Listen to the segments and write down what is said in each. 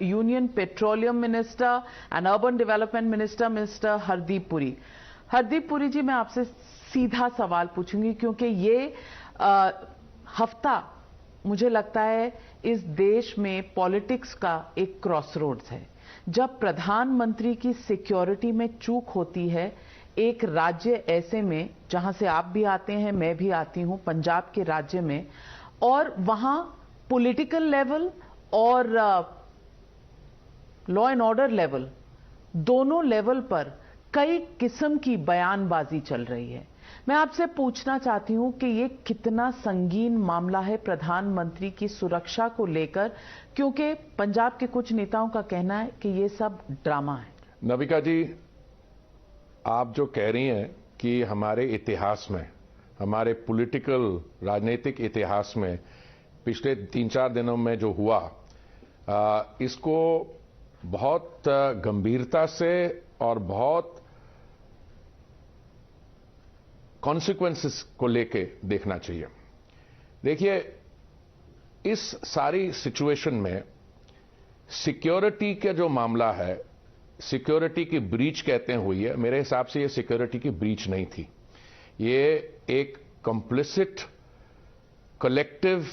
Union Petroleum Minister and Urban Development Minister, Mr. Hardeep Puri. Hardeep Puri जी, मैं आपसे सीधा सवाल पूछूंगी क्योंकि ये हफ्ता मुझे लगता है इस देश में पॉलिटिक्स का एक क्रॉसरोड्स है। जब प्रधानमंत्री की सिक्योरिटी में चूक होती है एक राज्य ऐसे में जहां से आप भी आते हैं, मैं भी आती हूं, पंजाब के राज्य में, और वहां पॉलिटिकल लेवल और लॉ एंड ऑर्डर लेवल, दोनों लेवल पर कई किस्म की बयानबाजी चल रही है। मैं आपसे पूछना चाहती हूं कि ये कितना संगीन मामला है प्रधानमंत्री की सुरक्षा को लेकर, क्योंकि पंजाब के कुछ नेताओं का कहना है कि ये सब ड्रामा है। नविका जी, आप जो कह रही हैं कि हमारे इतिहास में, हमारे पॉलिटिकल राजनीतिक इतिहास में पिछले 3-4 दिनों में जो हुआ, इसको बहुत गंभीरता से और बहुत कॉन्सिक्वेंसेस को लेके देखना चाहिए। देखिए, इस सारी सिचुएशन में सिक्योरिटी का जो मामला है, सिक्योरिटी की ब्रीच कहते हैं हुई है। मेरे हिसाब से ये सिक्योरिटी की ब्रीच नहीं थी, ये एक कंप्लिसिट कलेक्टिव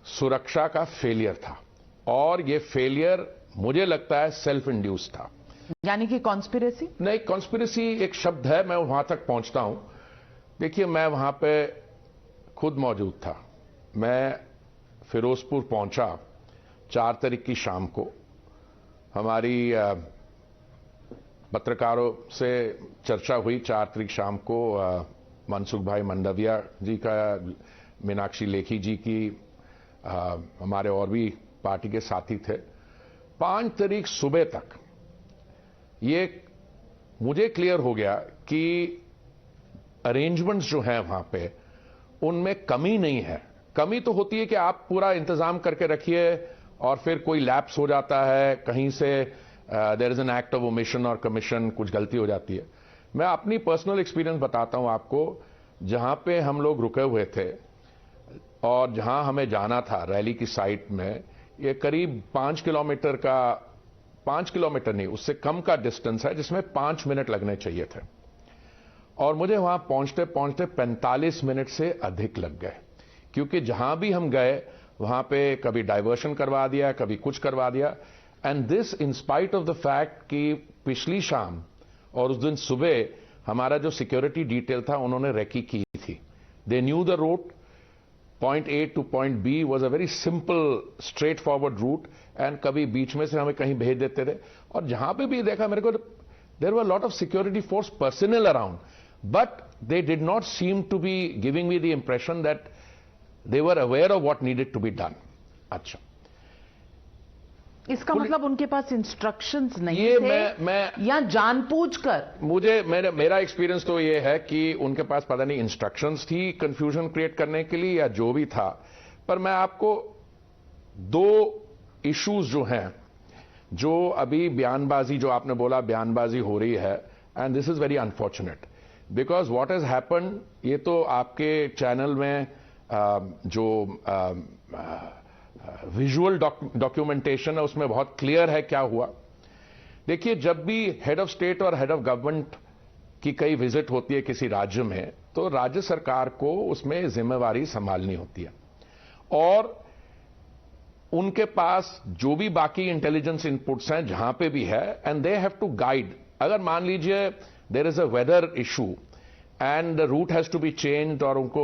सुरक्षा का फेलियर था, और ये फेलियर मुझे लगता है सेल्फ इंड्यूस था। यानी कि कॉन्स्पिरेसी? नहीं, कॉन्स्पिरेसी एक शब्द है, मैं वहां तक पहुंचता हूं। देखिए, मैं वहां पे खुद मौजूद था। मैं फिरोजपुर पहुंचा 4 तारीख की शाम को। हमारी पत्रकारों से चर्चा हुई 4 तारीख शाम को, मनसुख भाई मंडविया जी का, मीनाक्षी लेखी जी की, हमारे और भी पार्टी के साथी थे। 5 तारीख सुबह तक ये मुझे क्लियर हो गया कि अरेंजमेंट्स जो हैं वहां पे, उनमें कमी नहीं है। कमी तो होती है कि आप पूरा इंतजाम करके रखिए और फिर कोई लैप्स हो जाता है, कहीं से there is an act of omission और कमीशन, कुछ गलती हो जाती है। मैं अपनी पर्सनल एक्सपीरियंस बताता हूं आपको। जहां पे हम लोग रुके हुए थे और जहां हमें जाना था रैली की साइट में, ये करीब 5 किलोमीटर का, 5 किलोमीटर नहीं, उससे कम का डिस्टेंस है, जिसमें 5 मिनट लगने चाहिए थे, और मुझे वहां पहुंचते पहुंचते 45 मिनट से अधिक लग गए। क्योंकि जहां भी हम गए वहां पे कभी डाइवर्शन करवा दिया, कभी कुछ करवा दिया। And this in spite of the fact कि पिछली शाम और उस दिन सुबह हमारा जो सिक्योरिटी डिटेल था उन्होंने रेकी की थी। They knew the route, point A to point B was a very simple straightforward route, and कभी बीच में से हमें कहीं भेज देते थे। और जहां पे भी देखा मेरे को, there were lot of security force personnel around, but they did not seem to be giving me the impression that they were aware of what needed to be done. अच्छा, इसका मतलब उनके पास इंस्ट्रक्शंस नहीं ये थे या जानबूझकर? मेरा एक्सपीरियंस तो ये है कि उनके पास पता नहीं इंस्ट्रक्शंस थी कंफ्यूजन क्रिएट करने के लिए या जो भी था। पर मैं आपको 2 इश्यूज जो हैं, जो अभी बयानबाजी, जो आपने बोला बयानबाजी हो रही है, and this is very unfortunate because what has happen, ये तो आपके चैनल में जो विजुअल डॉक्यूमेंटेशन है उसमें बहुत क्लियर है क्या हुआ। देखिए, जब भी हेड ऑफ स्टेट और हेड ऑफ गवर्नमेंट की कई विजिट होती है किसी राज्य में, तो राज्य सरकार को उसमें जिम्मेवारी संभालनी होती है, और उनके पास जो भी बाकी इंटेलिजेंस इनपुट्स हैं जहां पे भी है, and they have to guide. अगर मान लीजिए there is a weather issue and the route has to be changed, और उनको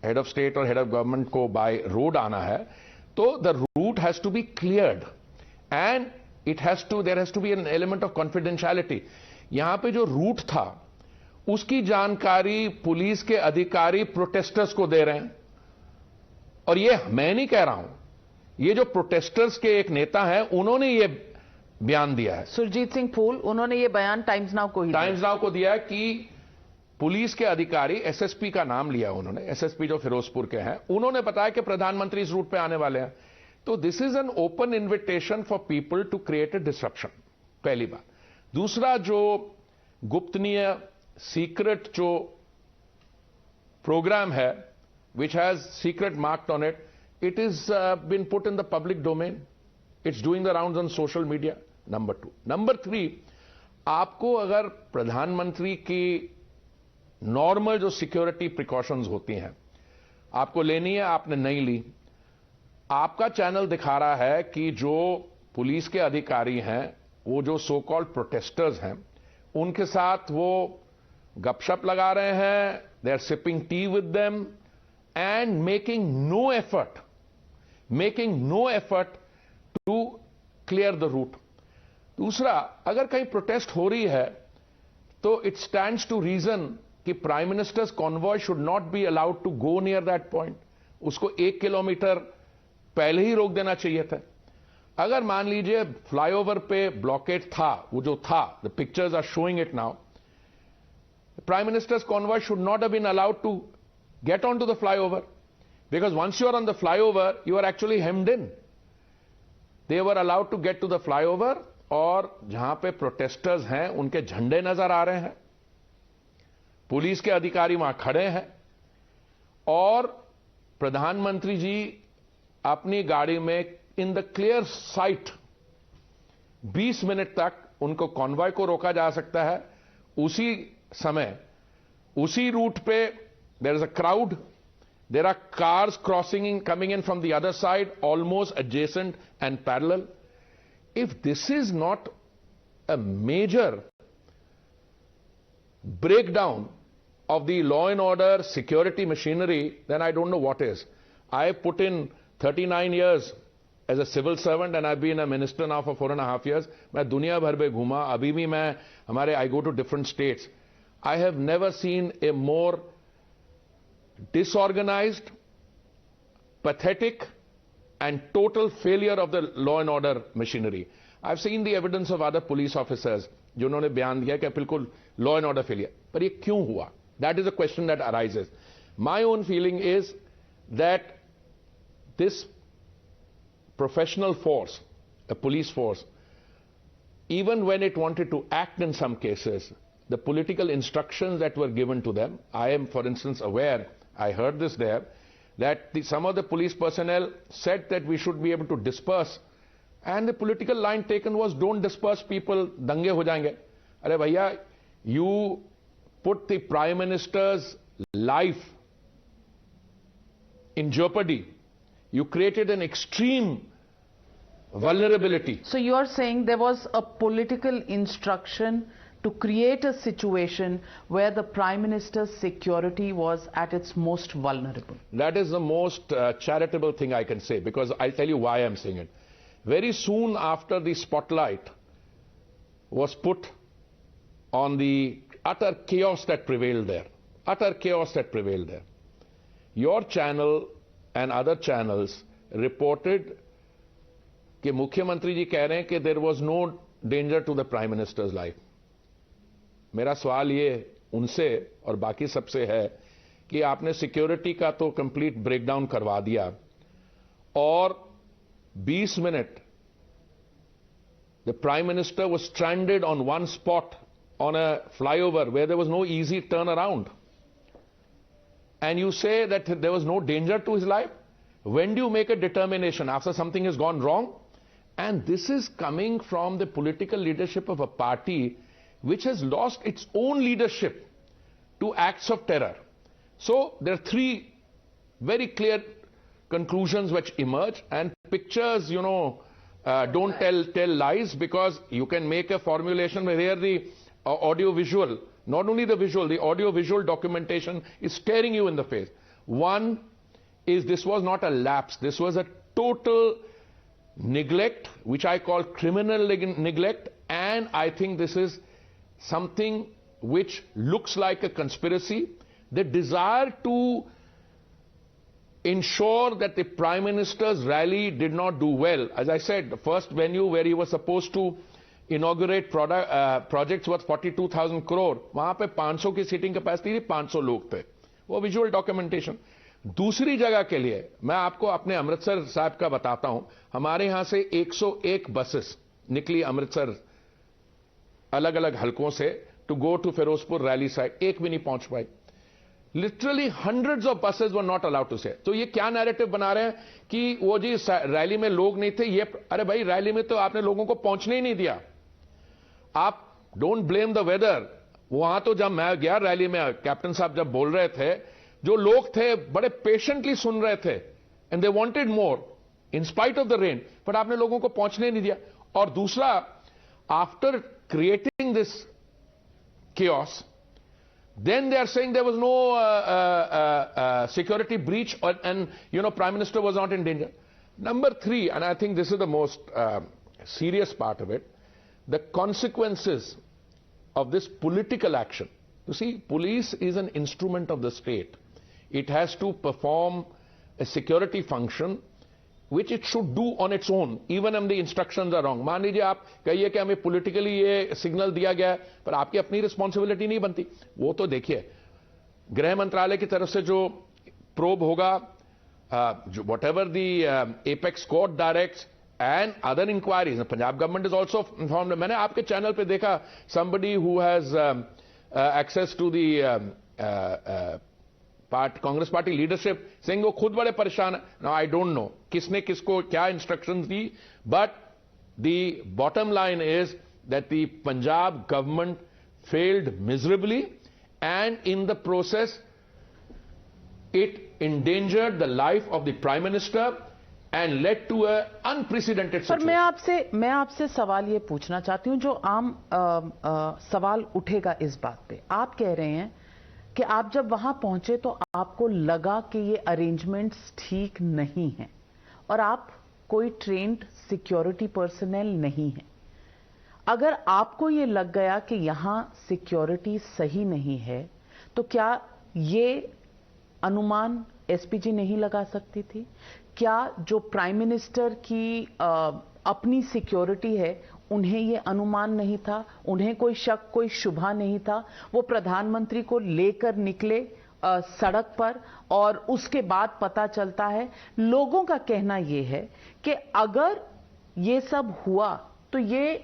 हेड ऑफ स्टेट और हेड ऑफ गवर्नमेंट को बाय रोड आना है, तो the route has to be cleared and there has to be an element of confidentiality. यहां पे जो रूट था उसकी जानकारी पुलिस के अधिकारी प्रोटेस्टर्स को दे रहे हैं, और ये मैं नहीं कह रहा हूं, ये जो प्रोटेस्टर्स के एक नेता हैं उन्होंने ये बयान दिया है, सुरजीत सिंह फूल, उन्होंने ये बयान टाइम्स नाउ को दिया है कि पुलिस के अधिकारी, एसएसपी का नाम लिया उन्होंने, एसएसपी जो फिरोजपुर के हैं, उन्होंने बताया कि प्रधानमंत्री इस रूट पे आने वाले हैं। तो this is an open invitation for people to create a disruption, पहली बात। दूसरा, जो गुप्तनीय सीक्रेट जो प्रोग्राम है which has secret marked on it, it is been put in the public domain. It's doing the rounds on social media. Number 2. Number 3, आपको अगर प्रधानमंत्री की नॉर्मल जो सिक्योरिटी प्रिकॉशंस होती हैं आपको लेनी है, आपने नहीं ली, आपका चैनल दिखा रहा है कि जो पुलिस के अधिकारी हैं, वो जो सो कॉल्ड प्रोटेस्टर्स हैं, उनके साथ वो गपशप लगा रहे हैं, they are sipping tea with them and making no effort to clear the route. दूसरा, अगर कहीं प्रोटेस्ट हो रही है तो इट स्टैंड्स टू रीजन कि prime minister's convoy should not be allowed to go near that point. उसको 1 kilometre पहले ही रोक देना चाहिए था. अगर मान लीजिए फ्लाईओवर पे ब्लॉकेट था, वो जो था, the pictures are showing it now, prime minister's convoy should not have been allowed to get on to the flyover, because once you are on the flyover you are actually hemmed in. They were allowed to get to the flyover, और जहां पे protesters हैं उनके झंडे नजर आ रहे हैं, police के अधिकारी वहां खड़े हैं, और प्रधानमंत्री जी अपनी गाड़ी में in the clear site 20 minute तक उनको कॉन्वॉय को रोका जा सकता है. उसी समय उसी रूट पे there is a crowd, there are cars crossing in, coming in from the other side, almost adjacent and parallel. If this is not a major breakdown of the law and order security machinery, then I don't know what is. I have put in 39 years as a civil servant and I've been a minister now for 4.5 years. मैं दुनिया भर में घूमा, अभी भी मैं हमारे I go to different states. I have never seen a more disorganized, pathetic and total failure of the law and order machinery. I've seen the evidence of other police officers जिन्होंने बयान दिया कि बिल्कुल law and order failure. पर ये क्यों हुआ? That is a question that arises. My own feeling is that this professional force, a police force, even when it wanted to act in some cases, the political instructions that were given to them, I am for instance aware, I heard this there, that some of the police personnel said that we should be able to disperse, and the political line taken was don't disperse people, dange ho jayenge. Arey bhaiya, you put the Prime Minister's life in jeopardy. You created an extreme vulnerability. So you are saying there was a political instruction to create a situation where the Prime Minister's security was at its most vulnerable. That is the most charitable thing I can say, because I'll tell you why I'm saying it. Very soon after the spotlight was put on the utter chaos that prevailed there, your channel and other channels reported कि मुख्यमंत्री जी कह रहे हैं कि there was no danger to the Prime Minister's life. मेरा सवाल ये उनसे और बाकी सबसे है कि आपने सिक्योरिटी का तो कंप्लीट ब्रेकडाउन करवा दिया, और 20 minute the Prime Minister was stranded on one spot on a flyover where there was no easy turnaround, and you say that there was no danger to his life. When do you make a determination after something has gone wrong? And this is coming from the political leadership of a party which has lost its own leadership to acts of terror. So there are three very clear conclusions which emerge, and pictures, you know, don't tell lies, because you can make a formulation where here the audio-visual, not only the visual, the audio-visual documentation is staring you in the face. One is this was not a lapse, this was a total neglect, which I call criminal neglect, and I think this is something which looks like a conspiracy. The desire to ensure that the Prime Minister's rally did not do well. As I said, the first venue where he was supposed to inaugurate projects worth 42,000 crore, वहां पे 500 की seating capacity थी, 500 लोग थे. वो visual documentation. दूसरी जगह के लिए मैं आपको अपने अमृतसर साहब का बताता हूं. हमारे यहां से 101 बसेस निकली अमृतसर अलग अलग हलकों से to go to Firozpur rally side, एक भी नहीं पहुंच पाई. Literally hundreds of buses were not allowed to से। तो ये क्या नैरेटिव बना रहे हैं कि वो जी रैली में लोग नहीं थे, ये अरे भाई रैली में तो आपने लोगों को पहुंचने ही नहीं दिया। आप डोंट ब्लेम द वेदर। वहां तो जब मैं गया रैली में, कैप्टन साहब जब बोल रहे थे, जो लोग थे बड़े पेशेंटली सुन रहे थे and they wanted more in spite of the rain, but आपने लोगों को पहुंचने नहीं दिया। और दूसरा, after creating this chaos, then they are saying there was no security breach and Prime Minister was not in danger. Number 3, and I think this is the most serious part of it, the consequences of this political action. You see, police is an instrument of the state. It has to perform a security function which it should do on its own, even if the instructions are wrong. मान लीजिए आप कहिए कि हमें politically ये signal दिया गया है, पर आपकी अपनी रिस्पॉन्सिबिलिटी नहीं बनती। वो तो देखिए, गृह मंत्रालय की तरफ से जो प्रोब होगा, whatever the apex court directs and other inquiries, Punjab government is also informed. मैंने आपके चैनल पे देखा somebody who has access to the Congress party leadership Singh वो खुद बड़े परेशान है। नाउ आई डोंट नो किसने किसको क्या इंस्ट्रक्शंस दी, but the bottom line is that the Punjab government failed miserably and in the process it endangered the life of the prime minister and led to a unprecedented situation. मैं आपसे सवाल ये पूछना चाहती हूं, जो आम सवाल उठेगा इस बात पे। आप कह रहे हैं कि आप जब वहां पहुंचे तो आपको लगा कि ये अरेंजमेंट्स ठीक नहीं हैं और आप कोई ट्रेन्ड सिक्योरिटी पर्सनल नहीं हैं। अगर आपको ये लग गया कि यहां सिक्योरिटी सही नहीं है, तो क्या ये अनुमान एसपीजी नहीं लगा सकती थी? क्या जो प्राइम मिनिस्टर की अपनी सिक्योरिटी है, उन्हें यह अनुमान नहीं था? उन्हें कोई शक, कोई शुबा नहीं था? वो प्रधानमंत्री को लेकर निकले सड़क पर और उसके बाद पता चलता है, लोगों का कहना यह है कि अगर ये सब हुआ तो ये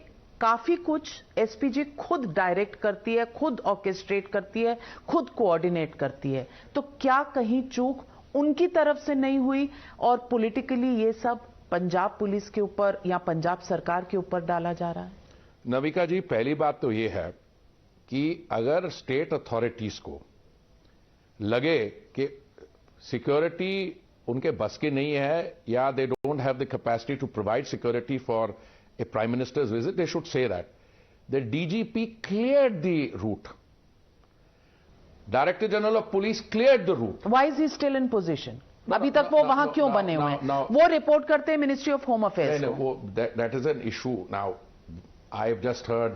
काफी कुछ एसपीजी खुद डायरेक्ट करती है, खुद ऑर्केस्ट्रेट करती है, खुद कोऑर्डिनेट करती है। तो क्या कहीं चूक उनकी तरफ से नहीं हुई और पॉलिटिकली ये सब पंजाब पुलिस के ऊपर या पंजाब सरकार के ऊपर डाला जा रहा है? नविका जी, पहली बात तो ये है कि अगर स्टेट अथॉरिटीज को लगे कि सिक्योरिटी उनके बस की नहीं है या they don't have the capacity to provide security for a prime minister's visit, they should say that the DGP cleared the route, director general of police cleared the route. Why is he still in position? अभी तक वो वहां क्यों बने हुए हैं? वो report करते हैं मिनिस्ट्री ऑफ होम अफेयर्स को। That is an issue. Now I have just heard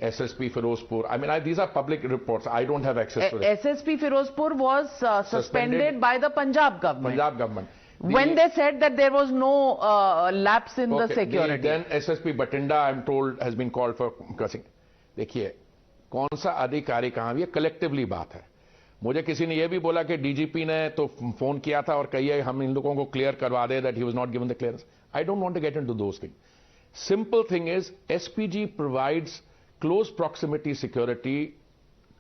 SSP Firozpur, I mean these are public reports, I don't have access to it. SSP Firozpur was suspended by the Punjab government. When they said that there was no lapse in the security. Then SSP Batinda, I'm told, has been called for cursing. देखिए, कौन सा अधिकारी कहां? ये collectively बात है। मुझे किसी ने यह भी बोला कि डीजीपी ने तो फोन किया था और कहिए हम इन लोगों को क्लियर करवा दे that he was not given the clearance. I don't want to get into those thing. Simple thing is SPG provides close proximity security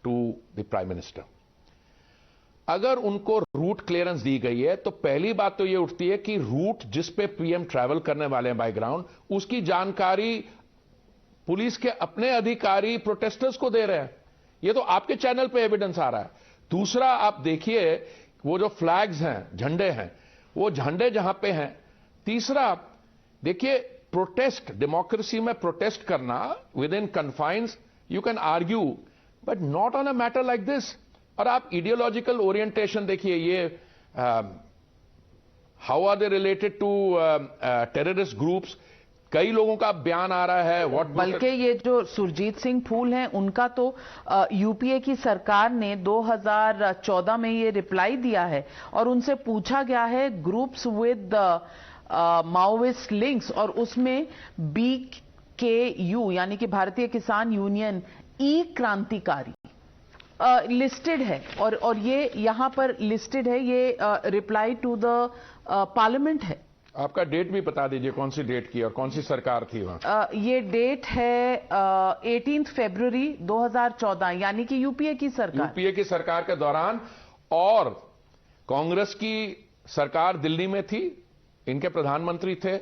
to the prime minister. अगर उनको रूट क्लियरेंस दी गई है तो पहली बात तो यह उठती है कि रूट जिस पे पीएम ट्रैवल करने वाले हैं बाय ग्राउंड, उसकी जानकारी पुलिस के अपने अधिकारी प्रोटेस्टर्स को दे रहे हैं। यह तो आपके चैनल पे एविडेंस आ रहा है। दूसरा, आप देखिए वो जो फ्लैग्स हैं, झंडे हैं, वो झंडे जहां पे हैं। तीसरा, देखिए प्रोटेस्ट, डेमोक्रेसी में प्रोटेस्ट करना within confines, you can argue, but not on a matter like this. और आप आइडियोलॉजिकल ओरिएंटेशन देखिए, ये how are they related to terrorist groups? कई लोगों का बयान आ रहा है। बल्कि ये जो सुरजीत सिंह फूल हैं, उनका तो यूपीए की सरकार ने 2014 में ये रिप्लाई दिया है और उनसे पूछा गया है ग्रुप्स विद माओइस्ट लिंक्स, और उसमें BKU यानी कि भारतीय किसान यूनियन, ई क्रांतिकारी लिस्टेड है और ये यहां पर लिस्टेड है। ये रिप्लाई टू द पार्लियामेंट है। आपका डेट भी बता दीजिए, कौन सी डेट की और कौन सी सरकार थी वहां? ये डेट है 18 फरवरी 2014, यानी कि यूपीए की सरकार। यूपीए की सरकार के दौरान। और कांग्रेस की सरकार दिल्ली में थी, इनके प्रधानमंत्री थे,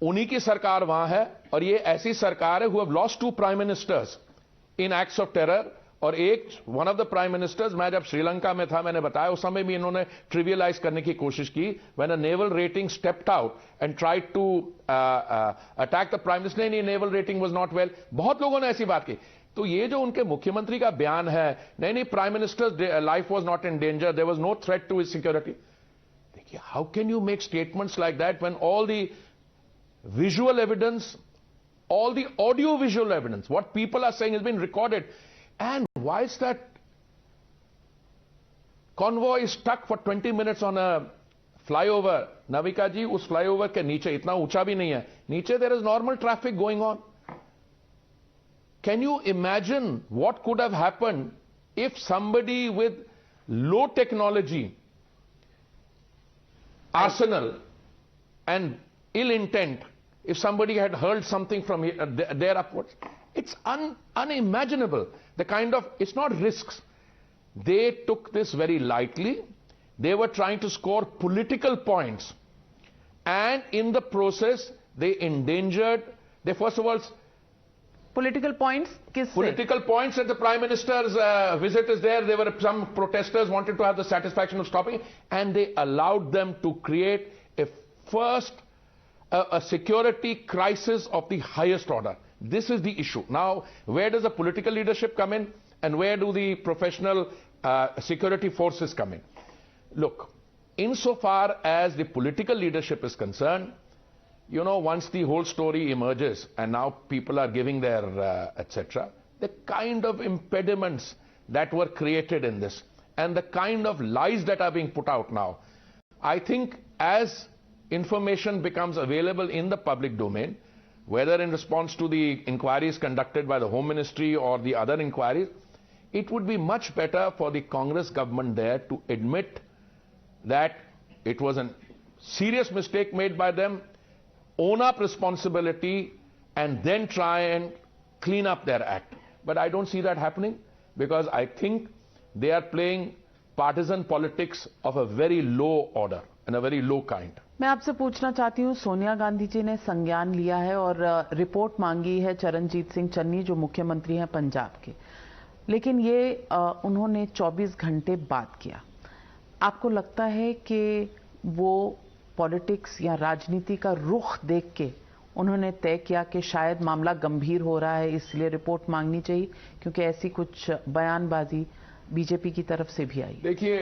उन्हीं की सरकार वहां है, और ये ऐसी सरकार है who have lost 2 prime ministers in acts of terror. और एक one of the prime ministers, मैं जब श्रीलंका में था, मैंने बताया उस समय भी इन्होंने ट्रिवियलाइज करने की कोशिश की, when a naval rating stepped out and tried to attack the prime minister, नहीं naval rating was not well, बहुत लोगों ने ऐसी बात की। तो ये जो उनके मुख्यमंत्री का बयान है, नहीं prime minister life was not in danger, there was no threat to his security, देखिए how can you make statements like that when all the visual evidence, all the audio visual evidence, what people are saying has been recorded. And why is that convoy is stuck for 20 minutes on a flyover? Navika ji, us flyover ke niche itna uncha bhi nahi hai, niche there is normal traffic going on. Can you imagine what could have happened if somebody with low technology arsenal and ill intent, if somebody had hurled something from there upwards? It's unimaginable. The kind of, it's not risks. They took this very lightly. They were trying to score political points. And in the process, they endangered, they first of all... Political points? Political points that the Prime Minister's visit is there. There were some protesters wanted to have the satisfaction of stopping it, and they allowed them to create a security crisis of the highest order. This is the issue. Now, where does the political leadership come in, and where do the professional security forces come in? Look, insofar as the political leadership is concerned, you know, once the whole story emerges and now people are giving their etc., the kind of impediments that were created in this and the kind of lies that are being put out now, I think as information becomes available in the public domain, whether in response to the inquiries conducted by the Home Ministry or the other inquiries, it would be much better for the Congress government there to admit that it was a serious mistake made by them, own up responsibility, and then try and clean up their act. But I don't see that happening, because I think they are playing partisan politics of a very low order and a very low kind. मैं आपसे पूछना चाहती हूं, सोनिया गांधी जी ने संज्ञान लिया है और रिपोर्ट मांगी है चरणजीत सिंह चन्नी जो मुख्यमंत्री हैं पंजाब के, लेकिन ये उन्होंने 24 घंटे बाद किया। आपको लगता है कि वो पॉलिटिक्स या राजनीति का रुख देख के उन्होंने तय किया कि शायद मामला गंभीर हो रहा है, इसलिए रिपोर्ट मांगनी चाहिए, क्योंकि ऐसी कुछ बयानबाजी बीजेपी की तरफ से भी आई? देखिए,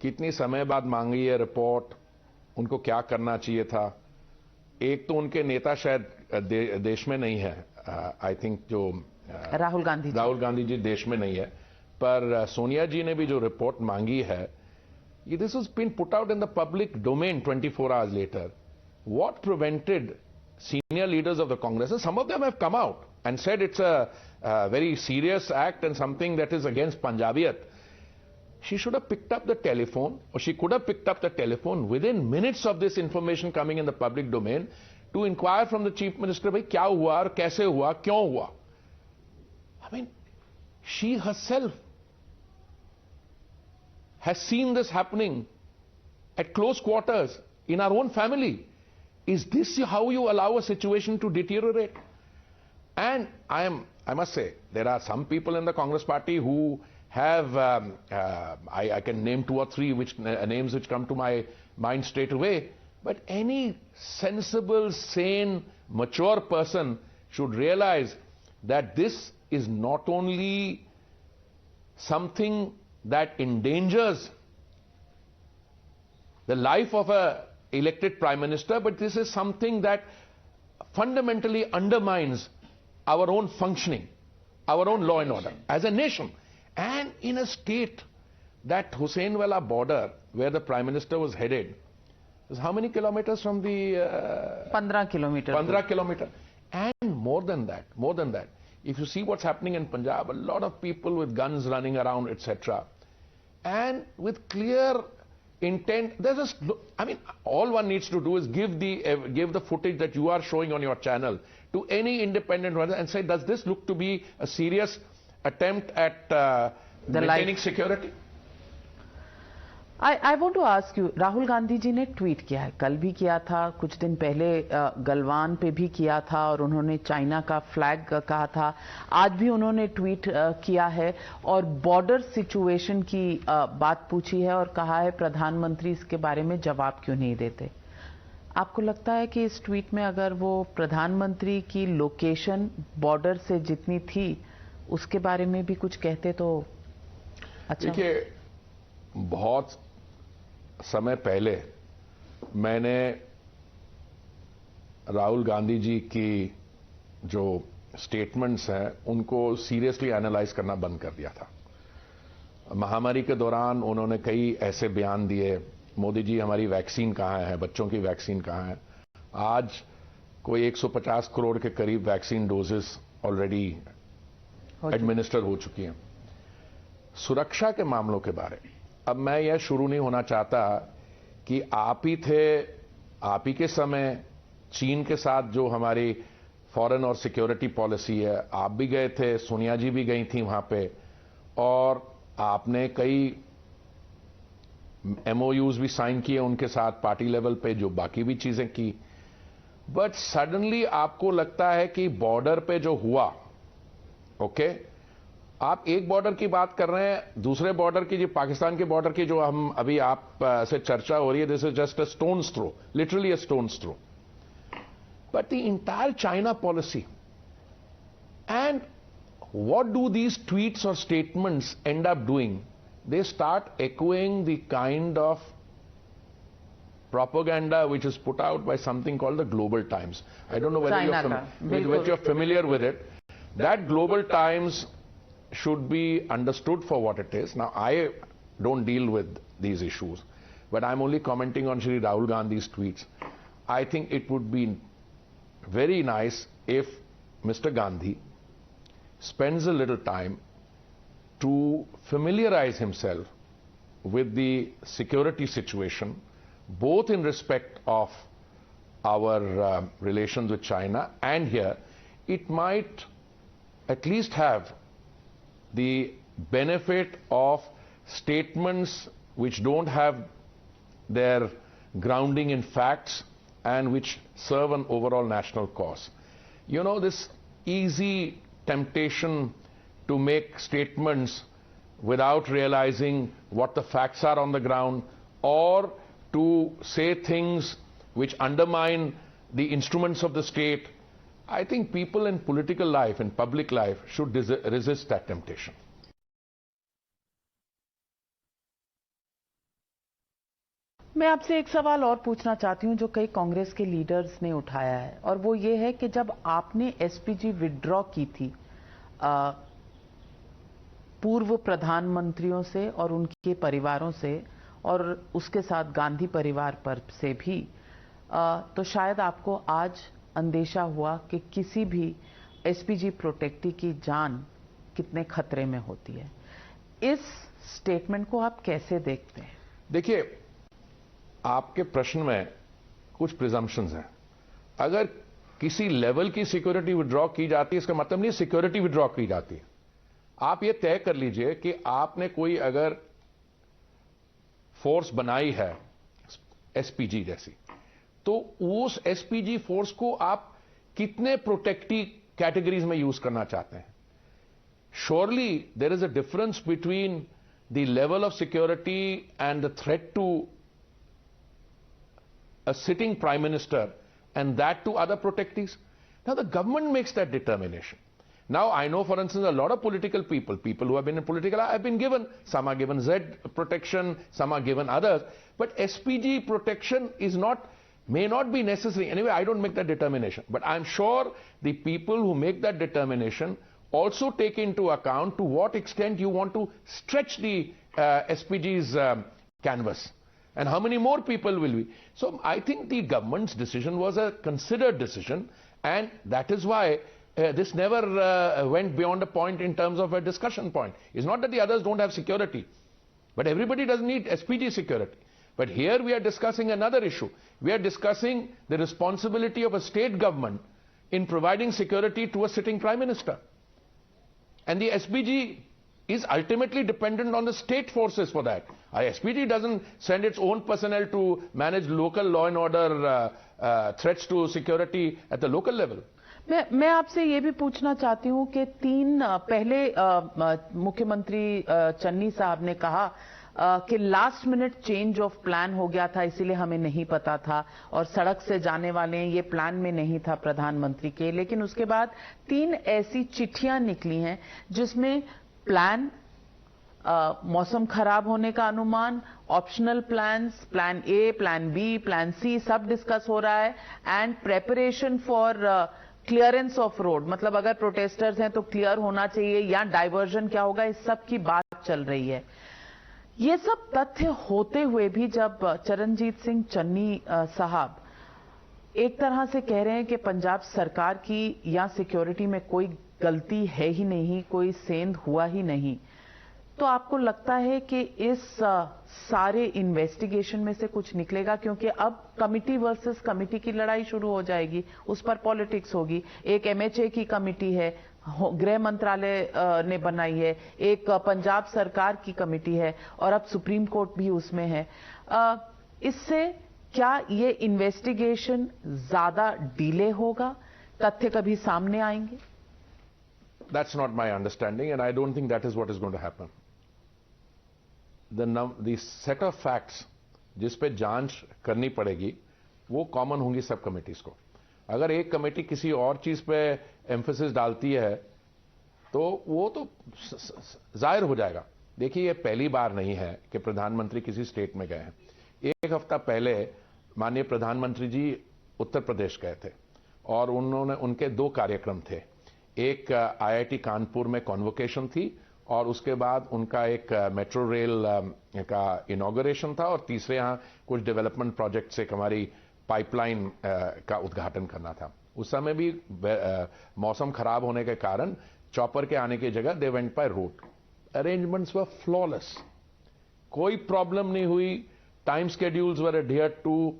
कितनी समय बाद मांगी है रिपोर्ट, उनको क्या करना चाहिए था? एक तो उनके नेता शायद देश में नहीं है, आई थिंक जो राहुल गांधी जी देश में नहीं है, पर सोनिया जी ने भी जो रिपोर्ट मांगी है, this has been put out in the public domain 24 hours later. What prevented senior leaders of the Congress, and some of them have come out and said it's a very serious act and something that is against Punjabiyat. She should have picked up the telephone, or she could have picked up the telephone within minutes of this information coming in the public domain to inquire from the Chief Minister, bhai kya hua aur kaise hua, kyon hua? I mean, she herself has seen this happening at close quarters in our own family. Is this how you allow a situation to deteriorate? And I must say, there are some people in the Congress party who have, I can name 2 or 3 names which come to my mind straight away, but any sensible, sane, mature person should realize that this is not only something that endangers the life of an elected Prime Minister, but this is something that fundamentally undermines our own functioning, our own law and order as a nation. And in a state that Husseinwala border, where the Prime Minister was headed, is how many kilometers from the... 15 kilometers. 15 kilometers. And more than that, if you see what's happening in Punjab, a lot of people with guns running around, etc. And with clear intent, there's just, I mean, all one needs to do is give the footage that you are showing on your channel to any independent one and say, does this look to be a serious attempt at maintaining security? I want to ask you, Rahul Gandhi ji ने tweet किया है, कल भी किया था, कुछ दिन पहले गलवान पे भी किया था और उन्होंने चाइना का फ्लैग कहा था, आज भी उन्होंने ट्वीट किया है और बॉर्डर सिचुएशन की बात पूछी है और कहा है प्रधानमंत्री इसके बारे में जवाब क्यों नहीं देते। आपको लगता है कि इस ट्वीट में अगर वो प्रधानमंत्री की लोकेशन बॉर्डर से जितनी थी उसके बारे में भी कुछ कहते तो अच्छा? देखिए, बहुत समय पहले मैंने राहुल गांधी जी की जो स्टेटमेंट्स हैं उनको सीरियसली एनालाइज करना बंद कर दिया था। महामारी के दौरान उन्होंने कई ऐसे बयान दिए, मोदी जी हमारी वैक्सीन कहां है, बच्चों की वैक्सीन कहां है। आज कोई 150 करोड़ के करीब वैक्सीन डोजेस ऑलरेडी एडमिनिस्टर हो चुकी हैं। सुरक्षा के मामलों के बारे में अब मैं यह शुरू नहीं होना चाहता कि आप ही थे, आप ही के समय चीन के साथ जो हमारी फॉरेन और सिक्योरिटी पॉलिसी है, आप भी गए थे, सोनिया जी भी गई थी वहां पे और आपने कई MOUs भी साइन किए उनके साथ पार्टी लेवल पे, जो बाकी भी चीजें की। बट सडनली आपको लगता है कि बॉर्डर पे जो हुआ, ओके, आप एक बॉर्डर की बात कर रहे हैं, दूसरे बॉर्डर की, जो पाकिस्तान के बॉर्डर की जो हम अभी आप से चर्चा हो रही है, this is just a stone's throw, literally a stone's throw. But the entire China policy and what do these tweets or statements end up doing? They start echoing the kind of propaganda which is put out by something called the Global Times. I don't know whether you're familiar with it. That Global Times should be understood for what it is. Now, I don't deal with these issues, but I'm only commenting on Shri Rahul Gandhi's tweets. I think it would be very nice if Mr. Gandhi spends a little time to familiarize himself with the security situation, both in respect of our relations with China and here. It might at least have the benefit of statements which don't have their grounding in facts and which serve an overall national cause. You know, this easy temptation to make statements without realizing what the facts are on the ground, or to say things which undermine the instruments of the state. I think people in political life, in public life, should resist that temptation. मैं आपसे एक सवाल और पूछना चाहती हूं जो कई कांग्रेस के लीडर्स ने उठाया है, और वो ये है कि जब आपने एसपीजी विड्रॉ की थी पूर्व प्रधानमंत्रियों से और उनके परिवारों से और उसके साथ गांधी परिवार पर से भी, तो शायद आपको आज अंदेशा हुआ कि किसी भी एसपीजी प्रोटेक्टी की जान कितने खतरे में होती है। इस स्टेटमेंट को आप कैसे देखते हैं? देखिए, आपके प्रश्न में कुछ प्रिजम्पशंस हैं। अगर किसी लेवल की सिक्योरिटी विड्रॉ की जाती है, इसका मतलब नहीं सिक्योरिटी विड्रॉ की जाती है। आप ये तय कर लीजिए कि आपने कोई अगर फोर्स बनाई है एसपीजी जैसी, तो उस एसपीजी फोर्स को आप कितने प्रोटेक्टिव कैटेगरीज में यूज करना चाहते हैं। Surely there is a difference between the level of security and the threat to a sitting prime minister and that to other protectees. Now the government makes that determination. Now I know, for instance, a lot of political people who have been in political life have been given, some are given Z protection, some are given others, but SPG protection is not, may not be necessary. Anyway, I don't make that determination, but I'm sure the people who make that determination also take into account to what extent you want to stretch the SPG's canvas. And how many more people will be? So I think the government's decision was a considered decision, and that is why this never went beyond a point in terms of a discussion point. It's not that the others don't have security, but everybody doesn't need SPG security. But here we are discussing another issue. We are discussing the responsibility of a state government in providing security to a sitting prime minister. And the SPG is ultimately dependent on the state forces for that. SPG doesn't send its own personnel to manage local law and order threats to security at the local level. मैं आपसे ये भी पूछना चाहती हूं कि पहले मुख्यमंत्री चन्नी साहब ने कहा कि last minute change of plan हो गया था, इसीलिए हमें नहीं पता था और सड़क से जाने वाले हैं, ये प्लान में नहीं था प्रधानमंत्री के। लेकिन उसके बाद 3 ऐसी चिट्ठियां निकली हैं जिसमें प्लान, मौसम खराब होने का अनुमान, optional plans, plan A, plan B, plan C सब डिस्कस हो रहा है and preparation for clearance of road, मतलब अगर प्रोटेस्टर्स हैं तो क्लियर होना चाहिए या डाइवर्जन क्या होगा, इस सब की बात चल रही है। ये सब तथ्य होते हुए भी जब चरणजीत सिंह चन्नी साहब एक तरह से कह रहे हैं कि पंजाब सरकार की या सिक्योरिटी में कोई गलती है ही नहीं, कोई सेंध हुआ ही नहीं, तो आपको लगता है कि इस सारे इन्वेस्टिगेशन में से कुछ निकलेगा? क्योंकि अब कमिटी वर्सेस कमिटी की लड़ाई शुरू हो जाएगी, उस पर पॉलिटिक्स होगी। एक MHA की कमिटी है, गृह मंत्रालय ने बनाई है, एक पंजाब सरकार की कमिटी है और अब सुप्रीम कोर्ट भी उसमें है। इससे क्या ये इन्वेस्टिगेशन ज्यादा डिले होगा? तथ्य कभी सामने आएंगे? That's not my understanding, and I don't think that is what is going to happen. The set of facts जिस पे जांच करनी पड़ेगी वो कॉमन होंगी सब कमिटीज को। अगर एक कमेटी किसी और चीज पे एम्फेसिस डालती है तो वो तो जाहिर हो जाएगा। देखिए, ये पहली बार नहीं है कि प्रधानमंत्री किसी स्टेट में गए हैं। एक हफ्ता पहले माननीय प्रधानमंत्री जी उत्तर प्रदेश गए थे और उनके 2 कार्यक्रम थे। एक IIT कानपुर में कॉन्वोकेशन थी और उसके बाद उनका एक मेट्रो रेल का इनॉग्रेशन था और तीसरे यहां कुछ डेवलपमेंट प्रोजेक्ट से हमारी पाइपलाइन का उद्घाटन करना था। उस समय भी मौसम खराब होने के कारण चॉपर के आने की जगह they went by road. Arrangements were flawless, कोई प्रॉब्लम नहीं हुई। Time schedules were adhered to,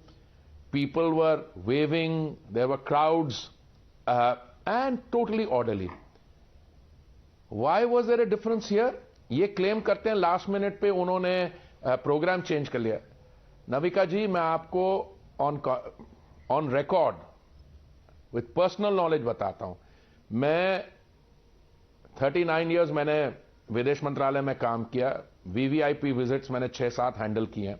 people were waving, there were crowds and totally orderly. Why was there a difference here? ये क्लेम करते हैं लास्ट मिनट पे उन्होंने programme change कर लिया। नविका जी, मैं आपको on record with personal knowledge बताता हूं। मैं 39 इयर्स मैंने विदेश मंत्रालय में काम किया। VVIP विजिट्स मैंने 6-7 हैंडल किए हैं।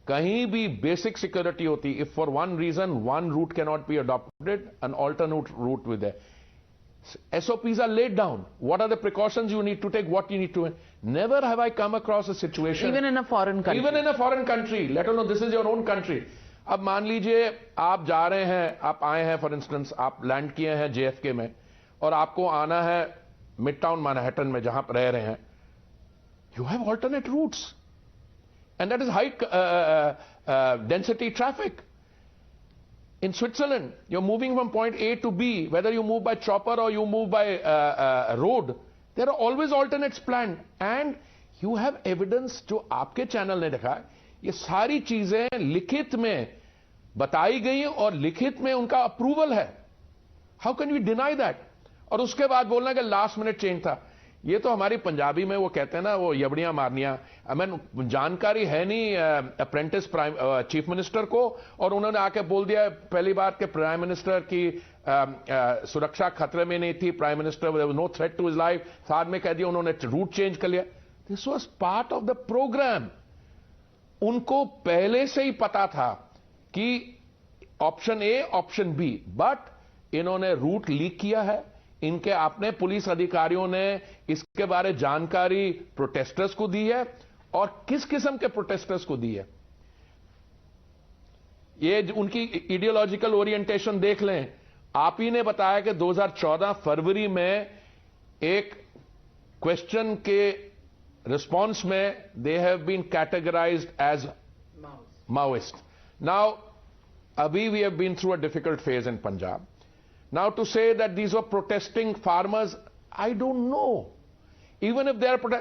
कहीं भी बेसिक सिक्योरिटी होती, if for one reason one route can not be adopted, an alternate route with SOPs are laid down. What are the precautions you need to take? What you need to... Never have I come across a situation... Even in a foreign country. Even in a foreign country. Let alone this is your own country. अब मान लीजिए आप जा रहे हैं, आप आए हैं, फॉर इंस्टेंस आप लैंड किए हैं JFK में और आपको आना है मिड टाउन मैनहट्टन में जहां पर रह रहे हैं। You have alternate routes. And that is high density traffic. In Switzerland, you're moving from point A to B, whether you move by chopper or you move by road, there are always alternates planned. And you have evidence जो आपके channel ने देखा, ये सारी चीजें लिखित में बताई गई और लिखित में उनका अप्रूवल है। How can we deny that? और उसके बाद बोलना कि लास्ट मिनट चेंज था। ये तो हमारी पंजाबी में वो कहते हैं ना, वो यबड़ियां मारनियां। हमें जानकारी है नहीं अप्रेंटिस चीफ मिनिस्टर को, और उन्होंने आके बोल दिया पहली बार कि प्राइम मिनिस्टर की सुरक्षा खतरे में नहीं थी, prime minister there was no threat to his life. साथ में कह दिया उन्होंने रूट चेंज कर लिया। This was part of the programme. उनको पहले से ही पता था कि option A option B, but इन्होंने रूट लीक किया है। इनके अपने पुलिस अधिकारियों ने इसके बारे जानकारी प्रोटेस्टर्स को दी है और किस किस्म के प्रोटेस्टर्स को दी है। ये उनकी आइडियोलॉजिकल ओरिएंटेशन देख लें। आप ही ने बताया कि 2014 फरवरी में एक क्वेश्चन के रिस्पांस में they have been categorised as Maoist. Now अभी we have been through a difficult phase in Punjab. Now to say that these were protesting farmers, I don't know. Even if they are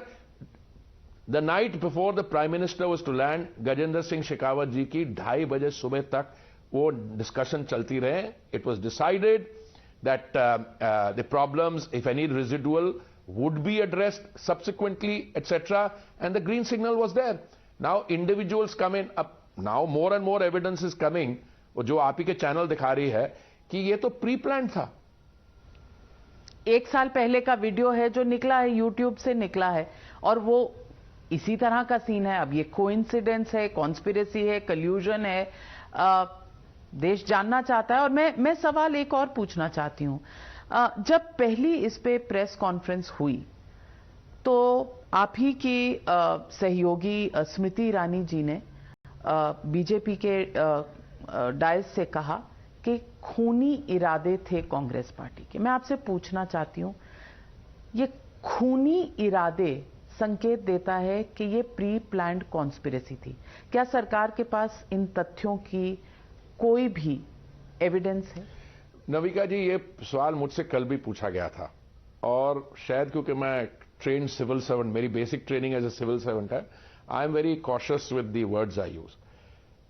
the night before the Prime Minister was to land, Gajendra Singh Shekhawat ji ki 2:30 baje subah tak wo discussion chalti rahe. It was decided that the problems, if any residual, would be addressed subsequently, etc. And the green signal was there. Now individuals come in. Up now more and more evidence is coming. जो आप ही के channel दिखा रही है कि ये तो pre plan था. एक साल पहले का वीडियो है जो निकला है, यूट्यूब से निकला है, और वो इसी तरह का सीन है. अब ये कोइंसिडेंस है, कॉन्स्पिरेसी है, कल्यूजन है, देश जानना चाहता है. और मैं सवाल एक और पूछना चाहती हूं. जब पहली इस पे प्रेस कॉन्फ्रेंस हुई तो आप ही की सहयोगी स्मृति ईरानी जी ने बीजेपी के डायस से कहा कि खूनी इरादे थे कांग्रेस पार्टी के. मैं आपसे पूछना चाहती हूं, ये खूनी इरादे संकेत देता है कि ये प्री प्लान्ड कॉन्स्पिरेसी थी. क्या सरकार के पास इन तथ्यों की कोई भी एविडेंस है? नविका जी, ये सवाल मुझसे कल भी पूछा गया था, और शायद क्योंकि मैं ट्रेन्ड सिविल सर्वेंट, मेरी basic training as a civil servant है, I am very cautious with the words I use.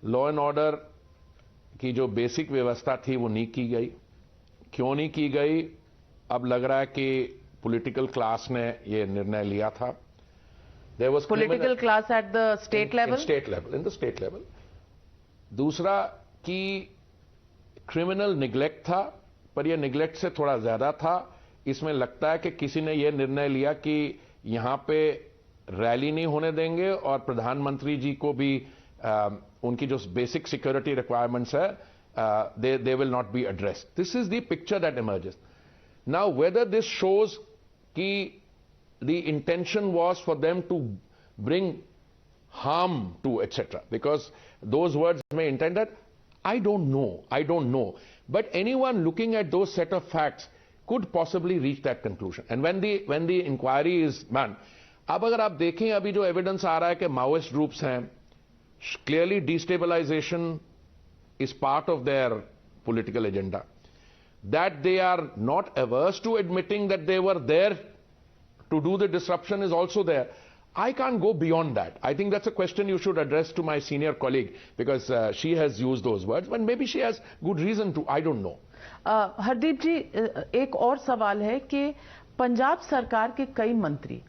Law and order की जो बेसिक व्यवस्था थी वो नहीं की गई. क्यों नहीं की गई? अब लग रहा है कि पॉलिटिकल क्लास ने ये निर्णय लिया था. There was political class at the state level, in the state level. दूसरा कि क्रिमिनल निग्लेक्ट था, पर यह निग्लेक्ट से थोड़ा ज्यादा था. इसमें लगता है कि किसी ने यह निर्णय लिया कि यहां पे रैली नहीं होने देंगे और प्रधानमंत्री जी को भी उनकी जो बेसिक सिक्योरिटी रिक्वायरमेंट्स है, they will not be addressed. This is the picture that emerges. Now whether this shows कि the intention was for them to bring harm to etc. because those words may intend that, I don't know. But anyone looking at those set of facts could possibly reach that conclusion. And when the inquiry is done, अब अगर आप देखें अभी जो evidence आ रहा है कि Maoist groups हैं, clearly destabilization is part of their political agenda, that they are not averse to admitting that they were there to do the disruption is also there. I can't go beyond that. I think that's a question you should address to my senior colleague, because she has used those words, but maybe she has good reason to. I don't know. Hardeep ji, एक और सवाल है कि पंजाब सरकार के कई मंत्री,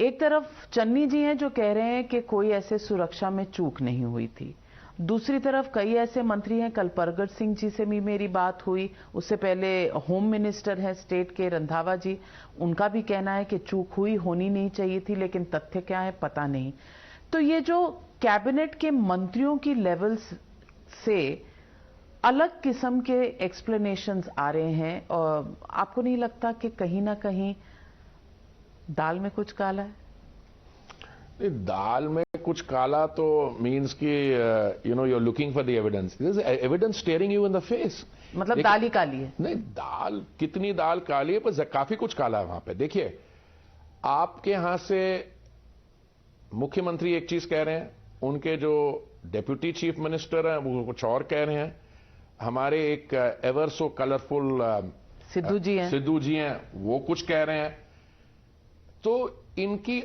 एक तरफ चन्नी जी हैं जो कह रहे हैं कि कोई ऐसे सुरक्षा में चूक नहीं हुई थी, दूसरी तरफ कई ऐसे मंत्री हैं, कल परगट सिंह जी से भी मेरी बात हुई, उससे पहले होम मिनिस्टर हैं स्टेट के रंधावा जी, उनका भी कहना है कि चूक हुई, होनी नहीं चाहिए थी, लेकिन तथ्य क्या है पता नहीं. तो ये जो कैबिनेट के मंत्रियों की लेवल्स से अलग किस्म के एक्सप्लेनेशंस आ रहे हैं, और आपको नहीं लगता कि कहीं ना कहीं दाल में कुछ काला है? दाल में कुछ काला तो मीन्स कि you know, you are looking for the evidence. This is evidence staring you in the face. मतलब दाल ही काली है? नहीं, दाल कितनी दाल काली है, पर काफी कुछ काला है वहां पे. देखिए, आपके यहां से मुख्यमंत्री एक चीज कह रहे हैं, उनके जो डेप्यूटी चीफ मिनिस्टर हैं वो कुछ और कह रहे हैं, हमारे एक एवर सो कलरफुल सिद्धू जी हैं वो कुछ कह रहे हैं. तो इनकी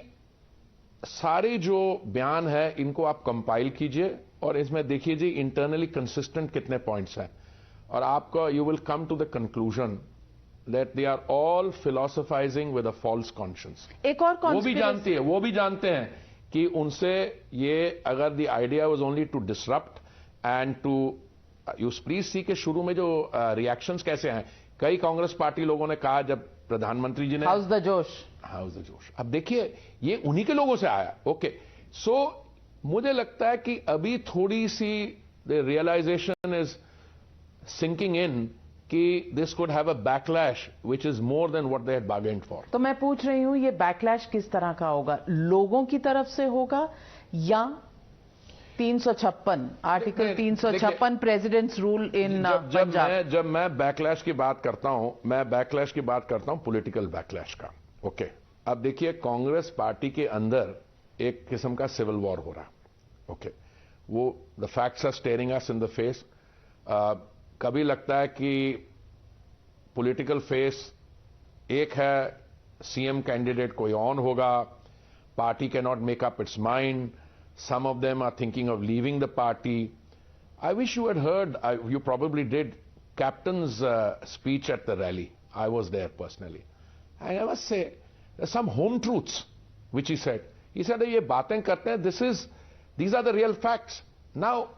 सारे जो बयान है इनको आप कंपाइल कीजिए और इसमें देखिए जी इंटरनली कंसिस्टेंट कितने पॉइंट्स हैं, और आपका you will come to the conclusion that they are all philosophising with a false conscience. एक और वो भी जानते हैं कि उनसे ये, अगर the idea was only to disrupt and to you please see के शुरू में जो रिएक्शंस कैसे हैं, कई कांग्रेस पार्टी लोगों ने कहा जब प्रधानमंत्री जी ने हाउस द जोश. अब देखिए ये उन्हीं के लोगों से आया. ओके, सो मुझे लगता है कि अभी थोड़ी सी the realisation is sinking in कि this could have a backlash which is more than what they had bargained for. तो मैं पूछ रही हूं, ये बैकलैश किस तरह का होगा? लोगों की तरफ से होगा या 356 article 356 presidents rule in Punjab? जब मैं बैकलैश की बात करता हूं, मैं बैकलैश की बात करता हूं पॉलिटिकल बैकलैश का. ओके, अब देखिए कांग्रेस पार्टी के अंदर एक किस्म का सिविल वॉर हो रहा. ओके, वो the facts are staring us in the face. कभी लगता है कि पॉलिटिकल फेस एक है, सीएम कैंडिडेट कोई और होगा, party can not make up it's mind. Some of them are thinking of leaving the party. I wish you had heard, you probably did, Captain's speech at the rally. I was there personally. And I must say, some home truths which he said. He said, ये बातें करते हैं, these are the real facts. Now,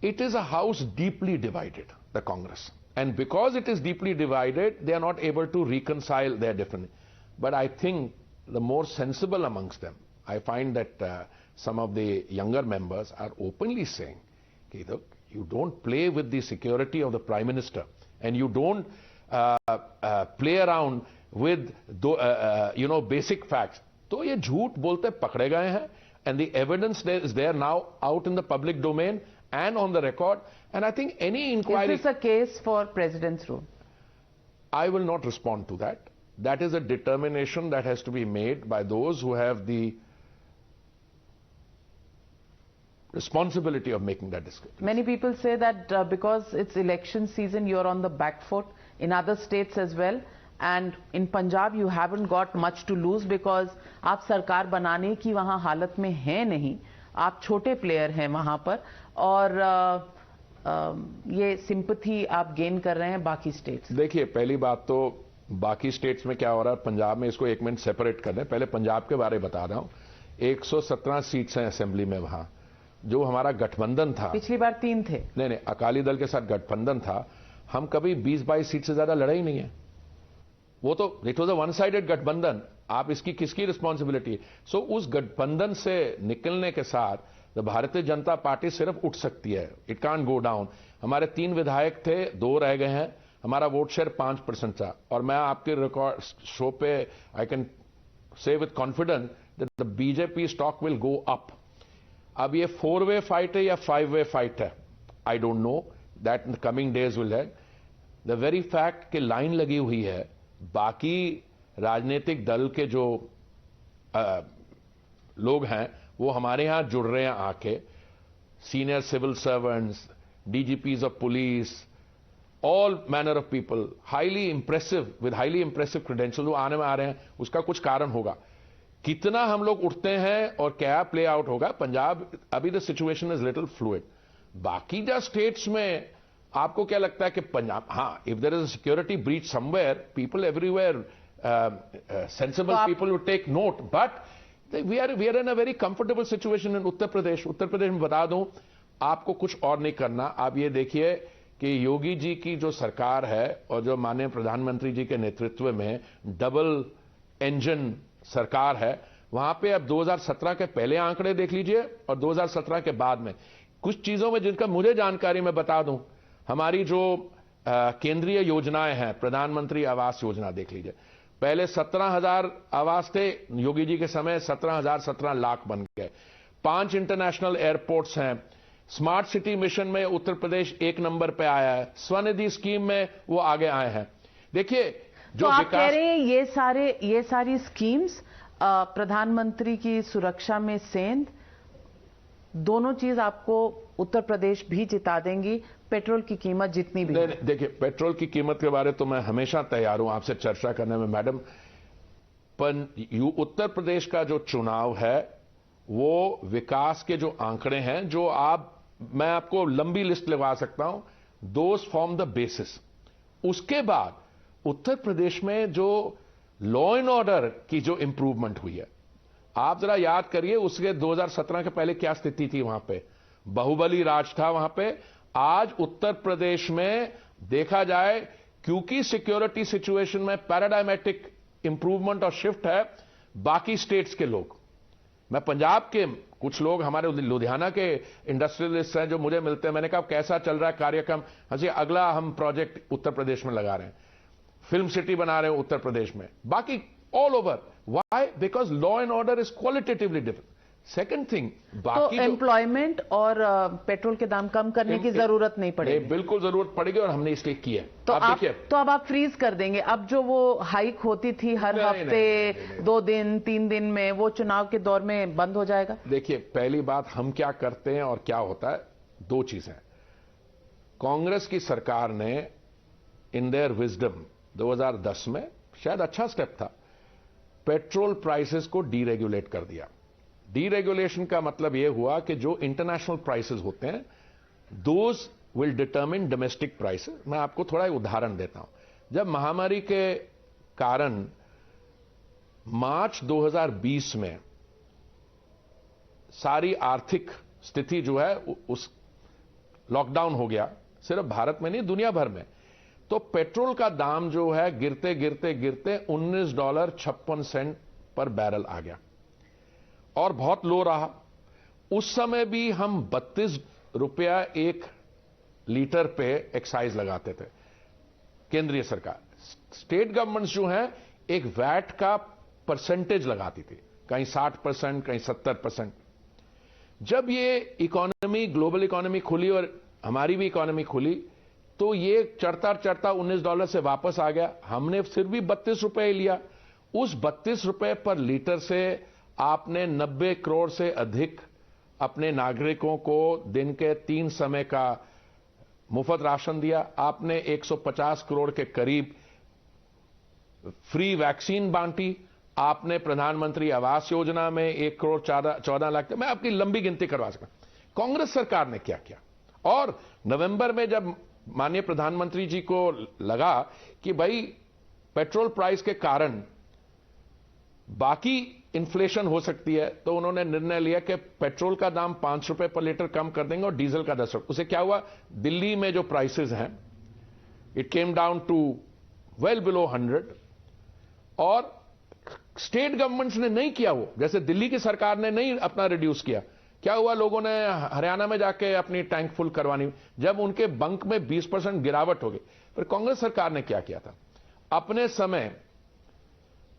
it is a house deeply divided, the Congress. And because it is deeply divided, they are not able to reconcile their differences. But I think the more sensible amongst them, I find that some of the younger members are openly saying, okay, look, you don't play with the security of the Prime Minister, and you don't play around with basic facts. तो ये झूठ बोलते पकड़े गए हैं, and the evidence is there now out in the public domain and on the record. And I think any inquiry... Is this a case for President's rule? I will not respond to that. That is a determination that has to be made by those who have the responsibility of making that decision. Many people say that because it's election season, you're on the back foot in other states as well. And in Punjab, you haven't got much to lose because आप सरकार बनाने की वहाँ हालत में हैं नहीं. आप छोटे प्लेयर हैं वहाँ पर और ये सिंपैथी आप गेन कर रहे हैं बाकी स्टेट्स. देखिए, पहली बात तो बाकी स्टेट्स में क्या हो रहा है, पंजाब में इसको एक मिनट सेपरेट कर दें. पहले पंजाब के बारे में बता रहा हूँ. 117 सीट्स हैं असेंबली में. वहां जो हमारा गठबंधन था, पिछली बार 3 थे. नहीं, अकाली दल के साथ गठबंधन था. हम कभी 20-22 सीट से ज्यादा लड़े ही नहीं है. वो तो it was a one sided गठबंधन. आप इसकी किसकी रिस्पॉन्सिबिलिटी? सो उस गठबंधन से निकलने के साथ तो भारतीय जनता पार्टी सिर्फ उठ सकती है. It can't go down. हमारे 3 विधायक थे, 2 रह गए हैं. हमारा वोट शेयर 5% था. और मैं आपके रिकॉर्ड शो पे I can say with confidence that the BJP stock will go up. अब ये 4-वे फाइट है या 5-वे फाइट है, I don't know. That in the coming days will have. The very fact कि लाइन लगी हुई है, बाकी राजनीतिक दल के जो लोग हैं वो हमारे यहां जुड़ रहे हैं आके. Senior civil servants, DGPs of police, all manner of people, highly impressive with highly impressive credential वो आने में आ रहे हैं. उसका कुछ कारण होगा. कितना हम लोग उठते हैं और क्या प्ले आउट होगा, पंजाब अभी the situation is little fluid. बाकी जो स्टेट्स में आपको क्या लगता है कि पंजाब, हाँ, if there is a security breach somewhere, people everywhere, sensible people will take note. But we are in a very comfortable situation in Uttar Pradesh. Uttar Pradesh में बता दूं आपको, कुछ और नहीं करना. आप ये देखिए कि योगी जी की जो सरकार है और जो माननीय प्रधानमंत्री जी के नेतृत्व में डबल इंजन सरकार है, वहां पे अब 2017 के पहले आंकड़े देख लीजिए और 2017 के बाद में कुछ चीजों में जिनका मुझे जानकारी मैं बता दूं. हमारी जो केंद्रीय योजनाएं हैं, प्रधानमंत्री आवास योजना देख लीजिए. पहले 17,000 आवास थे, योगी जी के समय 17,000 17 लाख बन गए. 5 इंटरनेशनल एयरपोर्ट्स हैं. स्मार्ट सिटी मिशन में उत्तर प्रदेश 1 नंबर पे आया है. स्वनिधि स्कीम में वो आगे आए हैं. देखिए, जो तो आप कह रहे हैं ये सारी स्कीम्स, प्रधानमंत्री की सुरक्षा में सेंध, दोनों चीज आपको उत्तर प्रदेश भी जिता देंगी, पेट्रोल की कीमत जितनी भी. देखिए, पेट्रोल की कीमत के बारे तो मैं हमेशा तैयार हूं आपसे चर्चा करने में मैडम. पर उत्तर प्रदेश का जो चुनाव है वो विकास के जो आंकड़े हैं, जो मैं आपको लंबी लिस्ट लगा सकता हूं, दोज फॉर्म द बेसिस. उसके बाद उत्तर प्रदेश में जो लॉ एंड ऑर्डर की जो इंप्रूवमेंट हुई है, आप जरा याद करिए उसके 2017 के पहले क्या स्थिति थी. वहां पे बाहुबली राज था. वहां पे आज उत्तर प्रदेश में देखा जाए, क्योंकि सिक्योरिटी सिचुएशन में पैराडायमेटिक इंप्रूवमेंट और शिफ्ट है. बाकी स्टेट्स के लोग, मैं पंजाब के कुछ लोग हमारे लुधियाना के इंडस्ट्रियलिस्ट हैं जो मुझे मिलते हैं. मैंने कहा कैसा चल रहा है कार्यक्रम? हंसी, अगला हम प्रोजेक्ट उत्तर प्रदेश में लगा रहे हैं, फिल्म सिटी बना रहे हैं उत्तर प्रदेश में. बाकी all over. Why? Because law and order is qualitatively different. Second thing, बाकी तो एम्प्लॉयमेंट और पेट्रोल के दाम कम करने की जरूरत नहीं पड़ेगी. बिल्कुल जरूरत पड़ेगी और हमने इसलिए की है. तो अब आप फ्रीज कर देंगे. अब जो वो हाइक होती थी हर हफ्ते 2 दिन 3 दिन में, वो चुनाव के दौर में बंद हो जाएगा. देखिए, पहली बात, हम क्या करते हैं और क्या होता है, 2 चीजें. कांग्रेस की सरकार ने इन देयर विजडम 2010 में शायद अच्छा स्टेप था, पेट्रोल प्राइसेस को डीरेगुलेट कर दिया. डीरेगुलेशन का मतलब यह हुआ कि जो इंटरनेशनल प्राइसेस होते हैं, those will determine domestic prices. मैं आपको थोड़ा उदाहरण देता हूं. जब महामारी के कारण मार्च 2020 में सारी आर्थिक स्थिति जो है उस लॉकडाउन हो गया, सिर्फ भारत में नहीं दुनिया भर में, तो पेट्रोल का दाम जो है गिरते गिरते गिरते $19.56 पर बैरल आ गया और बहुत लो रहा। उस समय भी हम 32 रुपया एक लीटर पे एक्साइज लगाते थे केंद्रीय सरकार। स्टेट गवर्नमेंट्स जो हैं एक वैट का परसेंटेज लगाती थी, कहीं 60%, कहीं 70%। जब ये इकोनॉमी, ग्लोबल इकोनॉमी खुली और हमारी भी इकोनॉमी खुली, तो ये चढ़ता चढ़ता $19 से वापस आ गया। हमने फिर भी 32 रुपए लिया। उस 32 रुपए पर लीटर से आपने 90 करोड़ से अधिक अपने नागरिकों को दिन के 3 समय का मुफ्त राशन दिया। आपने 150 करोड़ के करीब फ्री वैक्सीन बांटी। आपने प्रधानमंत्री आवास योजना में 1 करोड़ 14 लाख, मैं आपकी लंबी गिनती करवा सकता। कांग्रेस सरकार ने क्या किया? और नवंबर में जब माननीय प्रधानमंत्री जी को लगा कि भाई पेट्रोल प्राइस के कारण बाकी इन्फ्लेशन हो सकती है, तो उन्होंने निर्णय लिया कि पेट्रोल का दाम 5 रुपए पर लीटर कम कर देंगे और डीजल का 10 रुपए। उसे क्या हुआ? दिल्ली में जो प्राइसेस हैं it came down to well below 100। और स्टेट गवर्नमेंट्स ने नहीं किया वो, जैसे दिल्ली की सरकार ने नहीं अपना रिड्यूस किया। क्या हुआ? लोगों ने हरियाणा में जाके अपनी टैंक फुल करवानी, जब उनके बंक में 20% गिरावट हो गई। फिर कांग्रेस सरकार ने क्या किया था? अपने समय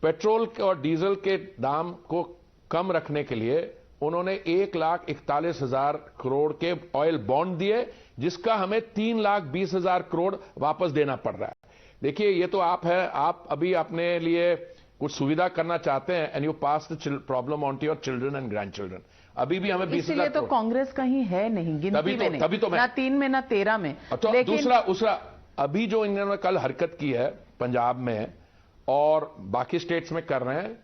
पेट्रोल और डीजल के दाम को कम रखने के लिए उन्होंने 1,41,000 करोड़ के ऑयल बॉन्ड दिए, जिसका हमें 3,20,000 करोड़ वापस देना पड़ रहा है। देखिए, ये तो आप अभी अपने लिए कुछ सुविधा करना चाहते हैं and you pass the problem on to your children and grandchildren. अभी भी हमें 20,000 तो कांग्रेस कहीं है नहीं, गिनती में नहीं, ना 3 में ना 13 में। तो दूसरा अभी जो इन्होंने कल हरकत की है पंजाब में और बाकी स्टेट्स में कर रहे हैं,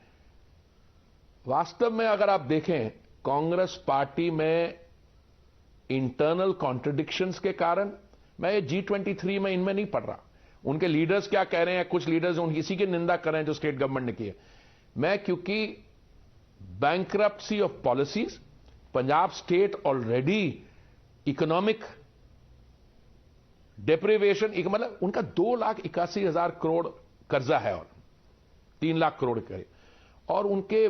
वास्तव में अगर आप देखें कांग्रेस पार्टी में इंटरनल कॉन्ट्रडिक्शंस के कारण, मैं ये G23 में इनमें नहीं पढ़ रहा उनके लीडर्स क्या कह रहे हैं, कुछ लीडर्स उन किसी की निंदा कर रहे हैं जो स्टेट गवर्नमेंट ने की है। मैं क्योंकि bankruptcy of policies, Punjab state already economic deprivation, मतलब उनका 2,81,000 करोड़ कर्जा है और 3 लाख करोड़ करीब। और उनके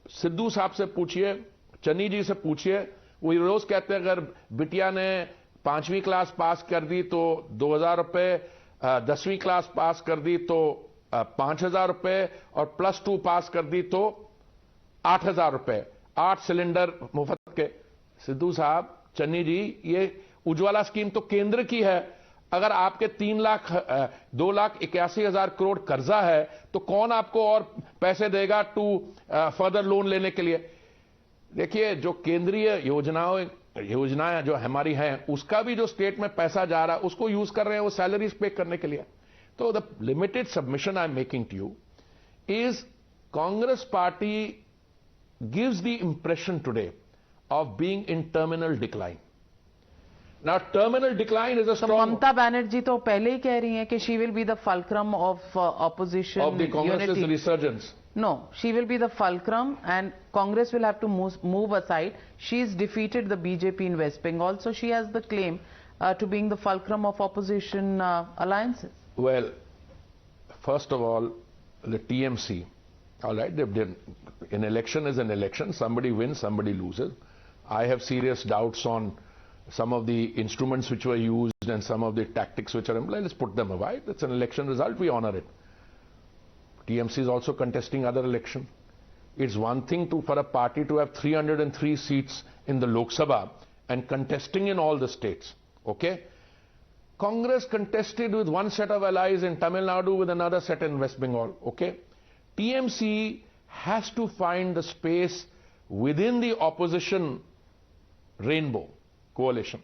सिद्धू साहब से पूछिए, चन्नी जी से पूछिए, वो रोज कहते हैं अगर बिटिया ने 5वीं क्लास पास कर दी तो 2,000 रुपए, 10वीं क्लास पास कर दी तो 5,000 रुपए और +2 पास कर दी तो 8,000 रुपए, 8 सिलेंडर मुफ्त के। सिद्धू साहब, चन्नी जी, ये उज्ज्वला स्कीम तो केंद्र की है। अगर आपके 2,81,000 करोड़ कर्जा है तो कौन आपको और पैसे देगा टू फर्दर लोन लेने के लिए? देखिए, जो केंद्रीय योजनाएं जो हमारी हैं, उसका भी जो स्टेट में पैसा जा रहा है उसको यूज कर रहे हैं वो सैलरीज पे करने के लिए। तो the limited submission I am making to you is Congress party gives the impression today of being in terminal decline. Now, terminal decline is a strong. Mamata Banerjee तो पहले ही कह रही हैं कि she will be the fulcrum of opposition of the Congress's unity. resurgence. No, she will be the fulcrum, and Congress will have to move aside. She's defeated the BJP in West Bengal, so she has the claim to being the fulcrum of opposition alliances. Well, first of all, the TMC. All right, an election is an election. Somebody wins, somebody loses. I have serious doubts on some of the instruments which were used and some of the tactics which are employed. Let's put them aside. It's an election result. We honor it. TMC is also contesting other election. It's one thing for a party to have 303 seats in the Lok Sabha and contesting in all the states. Okay? Congress contested with one set of allies in Tamil Nadu, with another set in West Bengal. Okay? TMC has to find the space within the opposition rainbow coalition.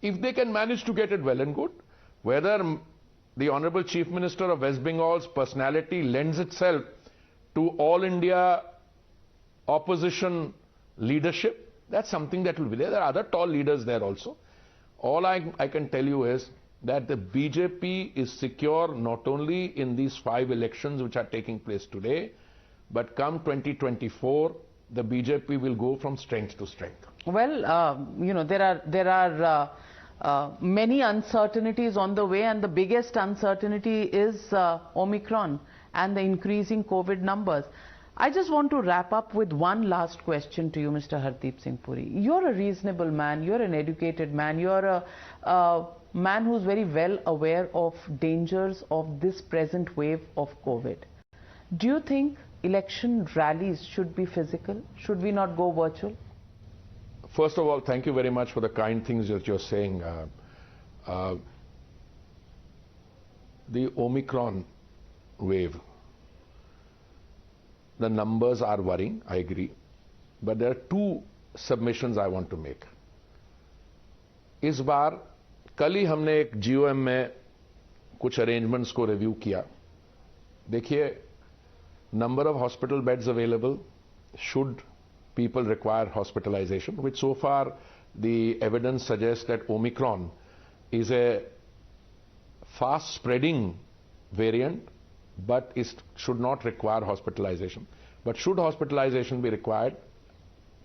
If they can manage to get it, well and good. Whether the Honorable Chief Minister of West Bengal's personality lends itself to all India opposition leadership, that's something that will be there. There are other tall leaders there also. All I can tell you is that the BJP is secure not only in these 5 elections which are taking place today, but come 2024, the BJP will go from strength to strength. Well, there are many uncertainties on the way, and the biggest uncertainty is Omicron and the increasing COVID numbers. I just want to wrap up with one last question to you, Mr. Hardeep Singh Puri. You're a reasonable man, you're an educated man, you're a man who's very well aware of dangers of this present wave of COVID. Do you think election rallies should be physical? Should we not go virtual? First of all, thank you very much for the kind things that you're saying. The Omicron wave, the numbers are worrying, I agree. But there are two submissions I want to make. इस बार कल ही हमने एक GOM में कुछ arrangements को review किया. देखिए, number of hospital beds available, should people require hospitalization, which so far the evidence suggests that Omicron is a fast spreading variant, but should not require hospitalization. But should hospitalization be required,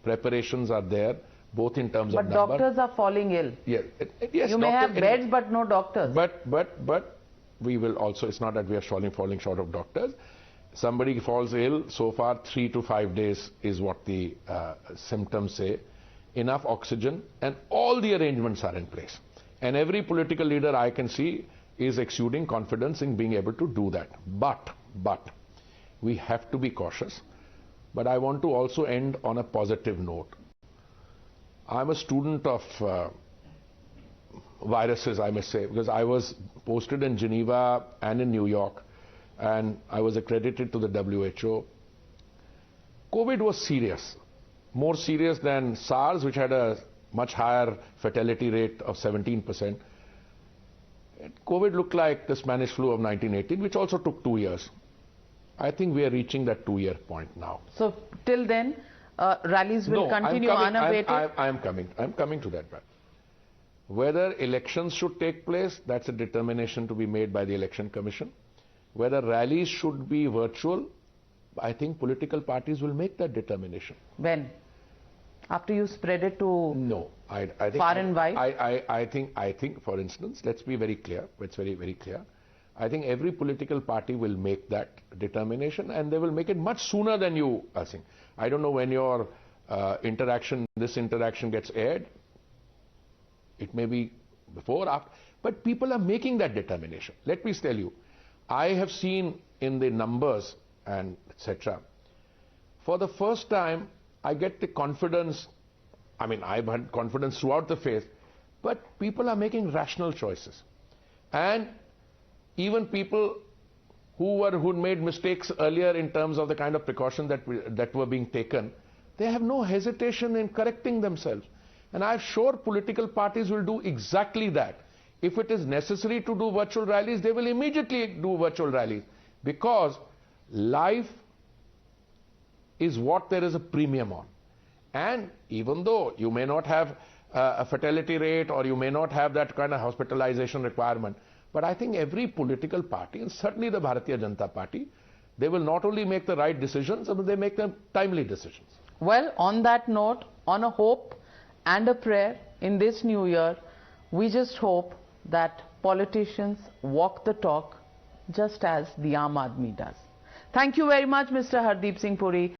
preparations are there, both in terms of number. But doctors are falling ill. Yes, yes. You may have beds, but no doctors. But we will also, it's not that we are falling short of doctors. Somebody falls ill, so far 3 to 5 days is what the symptoms say. Enough oxygen, and all the arrangements are in place. And every political leader I can see is exuding confidence in being able to do that. But we have to be cautious. But I want to also end on a positive note. I'm a student of viruses, I must say, because I was posted in Geneva and in New York, and I was accredited to the WHO. COVID was serious, more serious than SARS, which had a much higher fatality rate of 17%. COVID looked like the Spanish flu of 1918, which also took 2 years. I think we are reaching that 2-year point now. So till then, rallies will continue unabated? I'm coming to that. Whether elections should take place, that's a determination to be made by the Election Commission. Whether rallies should be virtual, I think political parties will make that determination. When? After you spread it to I think far and wide? I think, for instance, let's be very clear. It's very, very clear. I think every political party will make that determination, and they will make it much sooner than you are saying. I don't know when your this interaction gets aired. It may be before, after, but people are making that determination. Let me tell you, I have seen in the numbers and etc. For the first time, I get the confidence. I mean, I've had confidence throughout the phase, but people are making rational choices. And even people who made mistakes earlier in terms of the kind of precaution that were being taken, they have no hesitation in correcting themselves. And I'm sure political parties will do exactly that. If it is necessary to do virtual rallies, they will immediately do virtual rallies, because life is what there is a premium on. And even though you may not have a fatality rate, or you may not have that kind of hospitalization requirement, but I think every political party, and certainly the Bharatiya Janata Party, they will not only make the right decisions, but they make them timely decisions. Well, on that note, on a hope and a prayer in this new year, we just hope that politicians walk the talk just as the Aam Aadmi does. Thank you very much, Mr. Hardeep Singh Puri.